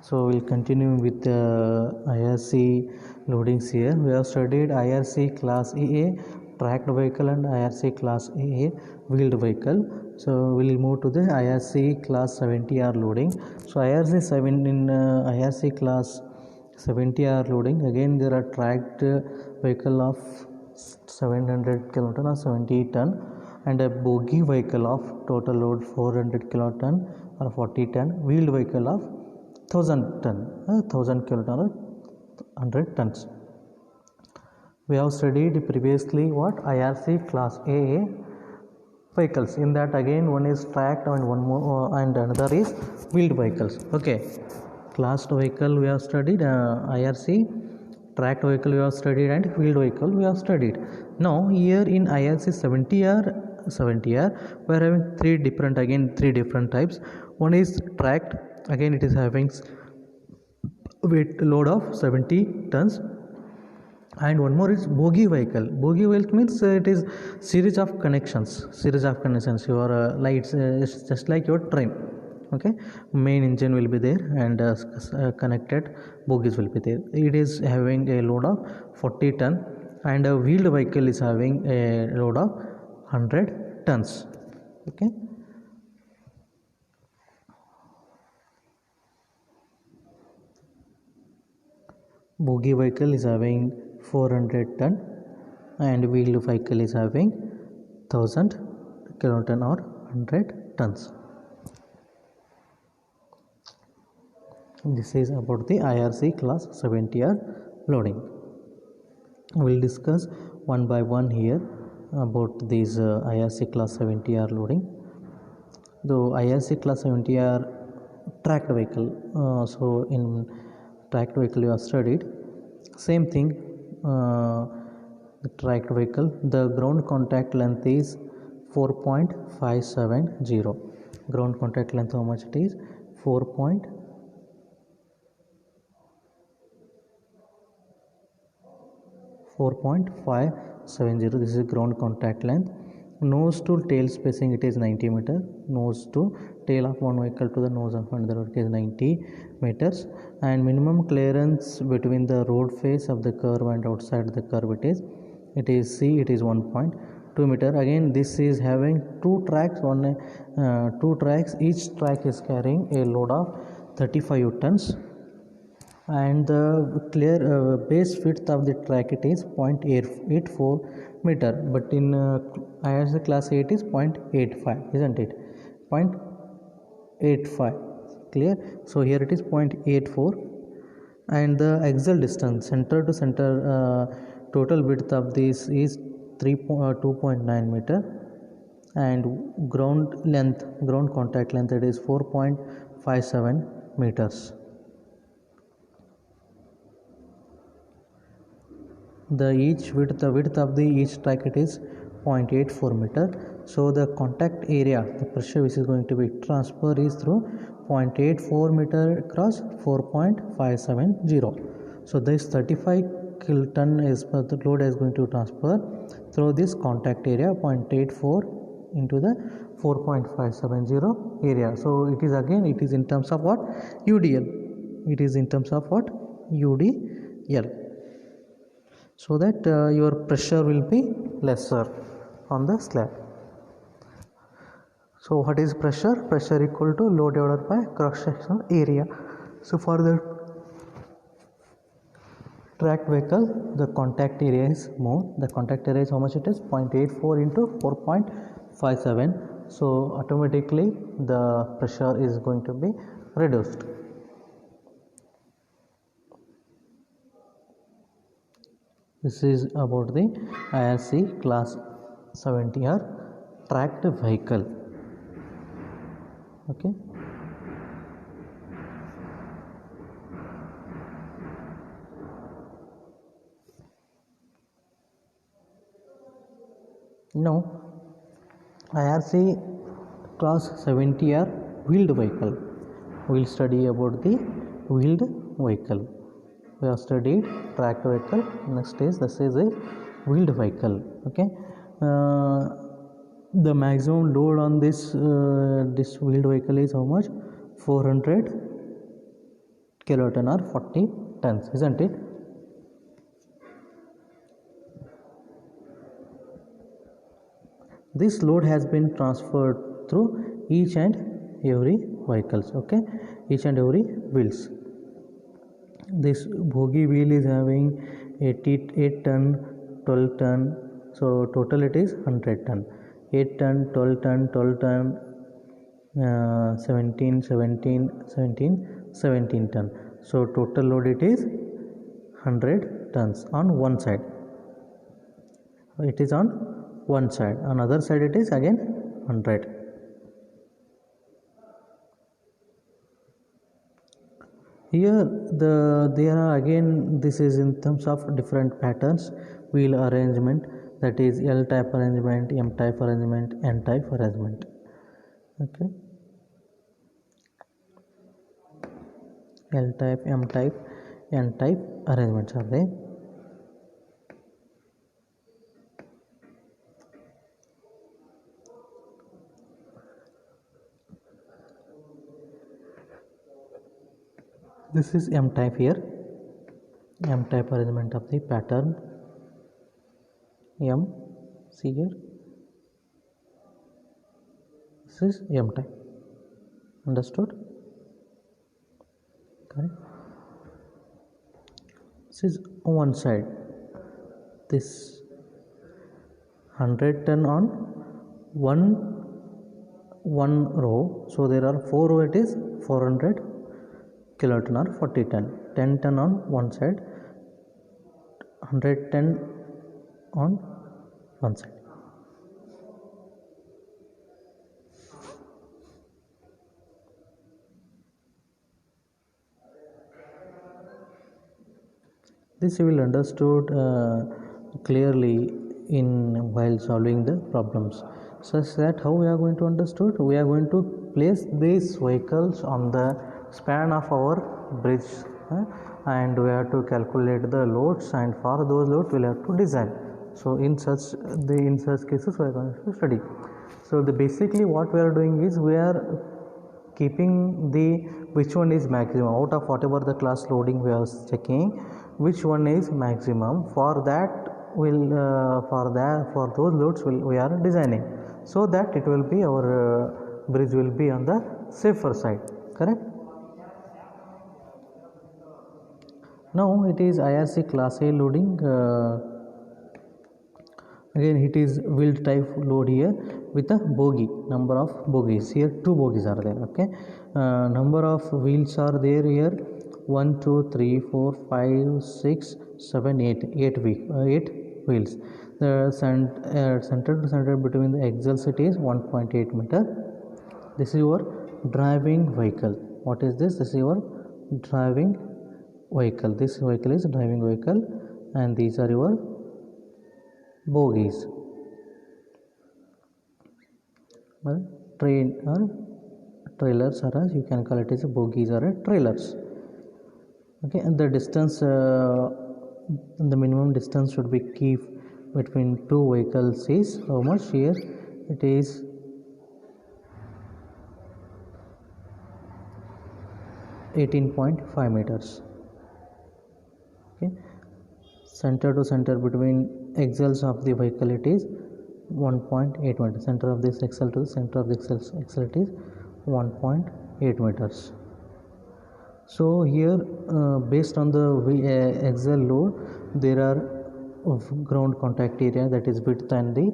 So we'll continue with the IRC loadings here. We have studied IRC class AA tracked vehicle and IRC class AA wheeled vehicle. So we'll move to the IRC class 70R loading. So IRC 7 in IRC class 70R loading, again there are tracked vehicle of 700 kiloton or 70 ton and a bogie vehicle of total load 400 kiloton or 40 ton, wheeled vehicle of 1000 ton, 1000 kiloton or 100 tons. We have studied previously what IRC class AA vehicles. In that again one is tracked and one more and another is wheeled vehicles. Okay, class vehicle we have studied, IRC tracked vehicle we have studied, and wheeled vehicle we have studied. Now here in IRC 70R we are having three different types. One is tracked, again it is having weight load of 70 tons, and one more is bogie vehicle. Bogie vehicle means it is series of connections. Your lights, it's just like your train. Okay, main engine will be there and connected bogies will be there. It is having a load of 40 ton, and a wheeled vehicle is having a load of 100 tons. Okay, bogie vehicle is having 400 ton and wheeled vehicle is having 1000 kiloton or 100 tons. This is about the IRC class 70R loading. We will discuss one by one here about these IRC class 70R loading. The IRC class 70R tracked vehicle, so in tracked vehicle you have studied same thing. The tracked vehicle, the ground contact length is 4.570. Ground contact length, how much it is? 4.570. This is ground contact length. Nose to tail spacing, it is 90 meter. Nose to tail of one vehicle to the nose of another, it is 90 meters. And minimum clearance between the road face of the curve and outside the curve, it is 1.2 meter. Again this is having two tracks. Two tracks, each track is carrying a load of 35 tons, and the clear base width of the track, it is 0.84 meter, but in IRC class 8 is 0.85, isn't it? 0.85, clear. So here it is 0.84, and the axial distance center to center total width of this is 2.9 meter, and ground contact length, it is 4.57 meters. The width of the each track, it is 0.84 meter. So the contact area, the pressure which is going to be transferred is through 0.84 meter across 4.570. So this 35 kiloton is the load is going to transfer through this contact area 0.84 into the 4.570 area. So it is in terms of what? UDL. It is in terms of what? UDL. So that your pressure will be lesser on the slab. So what is pressure? Pressure equal to load divided by cross sectional area. So for the tracked vehicle, the contact area is more. The contact area is how much it is? 0.84 into 4.57. So automatically the pressure is going to be reduced. This is about the IRC class 70R tracked vehicle. Okay. Now IRC class 70R wheeled vehicle. We will study about the wheeled vehicle. We have studied tracked vehicle. Next is this is a wheeled vehicle. Okay, the maximum load on this wheeled vehicle is how much? 400 kiloton or 40 tons, isn't it? This load has been transferred through each and every vehicles, okay, each and every wheels. This bogie wheel is having 88 ton, 12 ton, so total it is 100 ton. 8 ton, 12 ton, 12 ton, 17 ton. So total load it is 100 tons on one side. It is on one side, on other side it is again 100. Here there are again, this is in terms of different patterns, wheel arrangement, that is L type arrangement, M type arrangement, N type arrangement, okay. L type, M type, N type arrangements are there. This is M type here, M type arrangement of the pattern. M, see here, this is M type, understood, correct. This is one side, this 100 ton on one row, so there are 4 row, it is 400 kiloton or 40 ton. 10 ton on one side, 110 on one side. This you will understood clearly in while solving the problems, such that how we are going to understood, we are going to place these vehicles on the span of our bridge, and we have to calculate the loads, and for those loads we will have to design. So in such cases we are going to study. So basically what we are doing is we are keeping the which one is maximum out of whatever the class loading we are checking, which one is maximum. For that will for those loads we are designing, so that it will be our bridge will be on the safer side, correct. Now it is IRC class A loading. Again it is wheel type load here with a bogie, number of bogies here, 2 bogies are there, okay. Number of wheels are there here, 1 2 3 4 5 6 7 8 wheels. The center to center between the axles it is 1.8 meter. This is your driving vehicle. What is this? This is your driving vehicle. This vehicle is driving vehicle, and these are your bogies. Well, train or trailers, or as you can call it as bogies or trailers, okay. And the distance, the minimum distance should be keep between 2 vehicles is how much? Here it is 18.5 meters, okay. Center to center between axles of the vehicle it is 1.8 meters. Center of this axle to the center of the axle it is 1.8 meters. So here based on the axle load, there are ground contact area, that is width and the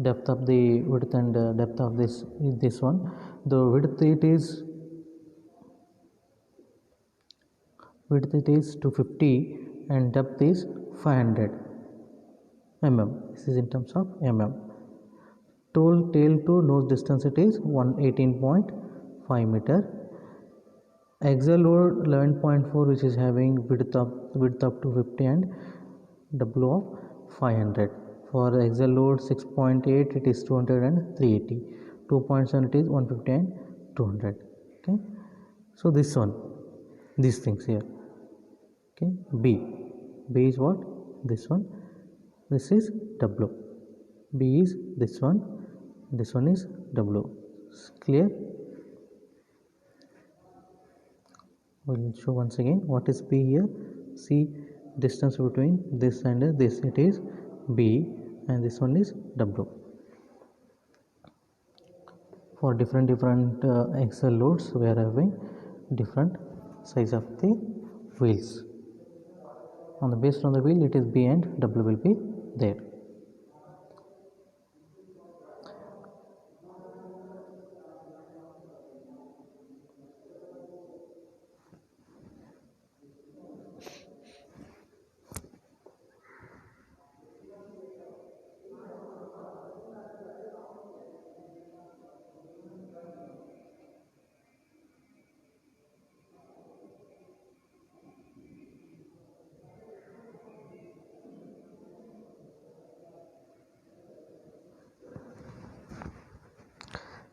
depth of the width and depth of this is this one. The width it is 250 and depth is 500 mm. This is in terms of mm. Tail to nose distance it is 118.5 meter. Axle load 11.4, which is having width up to 50 and W of 500. For axle load 6.8 it is 200 and 380. 2.7 it is 150 and 200, okay. So this one, these things here, okay. B is what? This one. This is W. B is this one. This one is W. Clear? We'll show once again what is B here. See, distance between this and this, it is B, and this one is W. For different axle loads, we are having different size of the wheels. Based on the wheel, it is B and W will be there.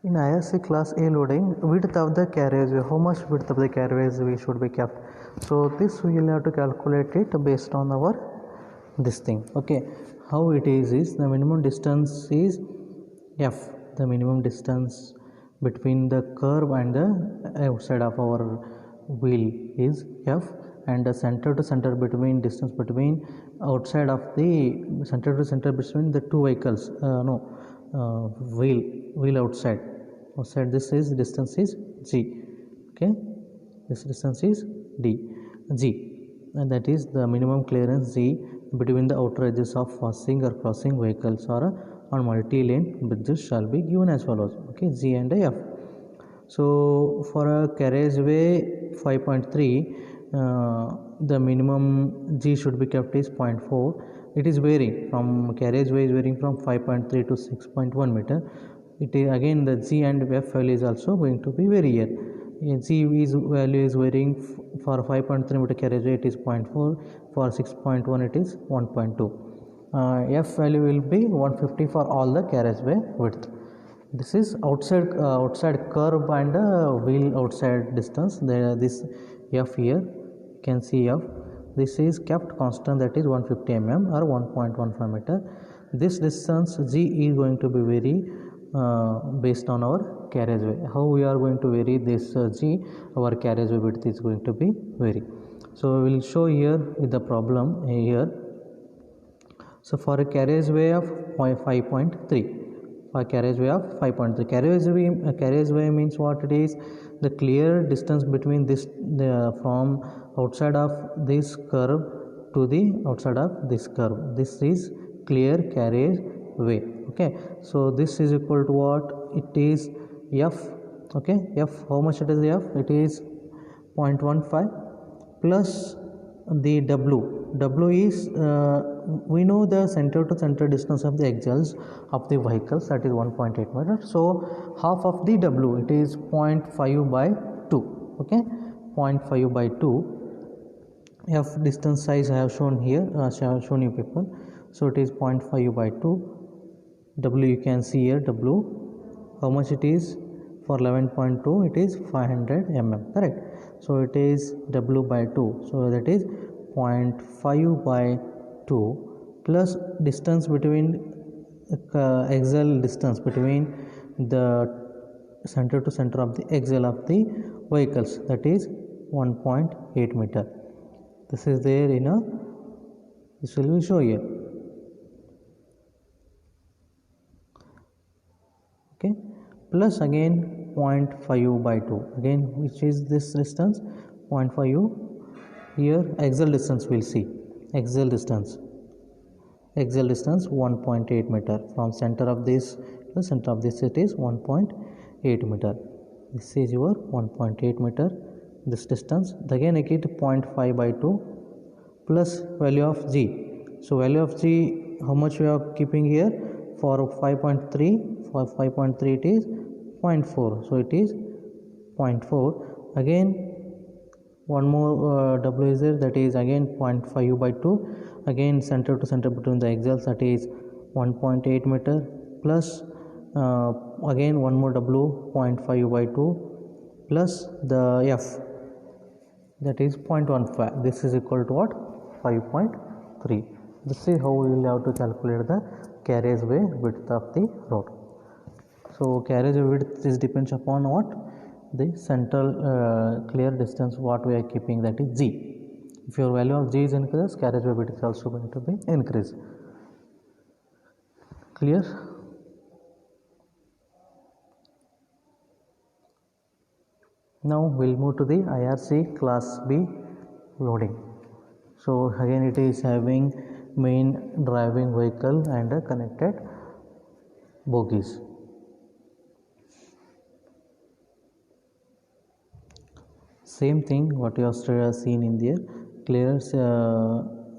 In IRC class A loading, width of the carriageway, how much width of the carriageway should be kept? So this we will have to calculate it based on our this thing. Okay, how it is the minimum distance is F. The minimum distance between the curve and the outside of our wheel is F, and the center to center between distance between outside of the center to center between the two vehicles, wheel outside this is distance is G. Okay, this distance is G, and that is the minimum clearance G between the outer edges of passing or crossing vehicles or on multi-lane bridges shall be given as follows. Okay, G and F. So for a carriageway 5.3, the minimum G should be kept is 0.4. It is varying from carriageway is varying from 5.3 to 6.1 meter. It is again the G and F value is also going to be vary here. G value is varying for 5.3 meter carriageway, it is 0.4. For 6.1 it is 1.2. F value will be 150 for all the carriageway width. This is outside curve and wheel outside distance. This F here, you can see F. This is kept constant, that is 150 mm or 1.15 meter. This distance G is going to be vary based on our carriageway. How we are going to vary this G? Our carriageway width is going to be vary. So we will show here with the problem here. So for a carriageway of 5.3. For carriageway of 5.3, carriageway means what it is? The clear distance between this from outside of this curve to the outside of this curve. This is clear carriageway. Okay, so this is equal to what? It is F. Okay, F, how much it is F? It is 0.15 plus the W is we know the center to center distance of the axles of the vehicles, that is 1.8 meter. So half of the W, it is 0.5 by 2. Okay, 0.5 by 2. F distance size I have shown here, I have shown you people. So it is 0.5 by 2. W you can see here, W how much it is? For 11.2 it is 500 mm, correct? So it is W by 2, so that is 0.5 by 2 plus distance between axle distance between the center to center of the axle of the vehicles, that is 1.8 meter. This is there in a, this will be show here. Okay, plus again 0.5 by 2, again which is this distance 0.5. Here axle distance we'll see, axle distance 1.8 meter from center of this to center of this, it is 1.8 meter. This is your 1.8 meter, this distance. Again I get 0.5 by 2 plus value of G. So value of G, how much we are keeping here? For 5.3, for 5.3 it is 0.4, so it is 0.4. again one more W is there, that is again 0.5 by 2. Again center to center between the axles, that is 1.8 meter plus again one more W, 0.5 by 2 plus the F, that is 0.15. This is equal to what? 5.3. This is how we will have to calculate the carriageway width of the road. So carriageway width is depends upon what? the central clear distance what we are keeping, that is g. If your value of g is increased, carriage by bit is also going to be increased. Clear? Now we'll move to the IRC class B loading. So again it is having main driving vehicle and connected bogies. Same thing what you have seen in there. Clear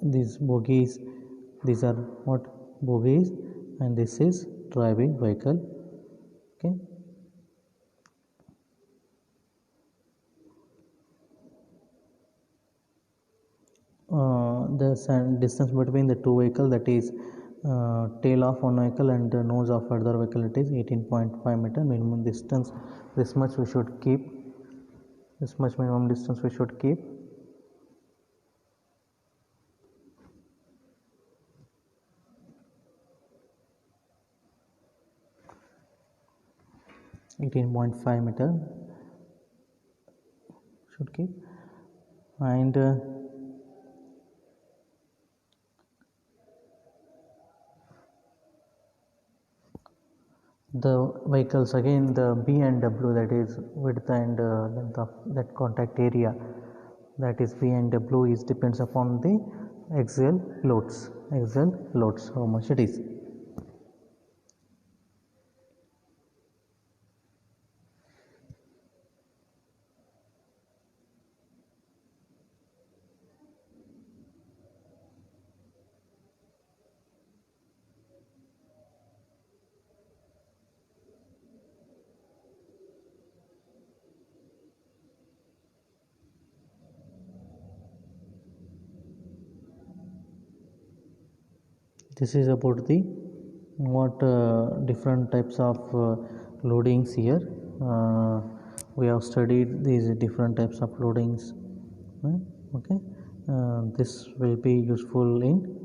these bogies, these are what bogies, and this is driving vehicle. Okay. The distance between the two vehicles, that is tail of one vehicle and the nose of other vehicle, it is 18.5 meter. Minimum distance, this much we should keep, this much minimum distance we should keep. .5 meter should keep. And the vehicles, again the B and W, that is width and length of that contact area, that is B and W, is depends upon the axial loads, how much it is. This is about the what different types of loadings here. We have studied these different types of loadings. Okay, this will be useful in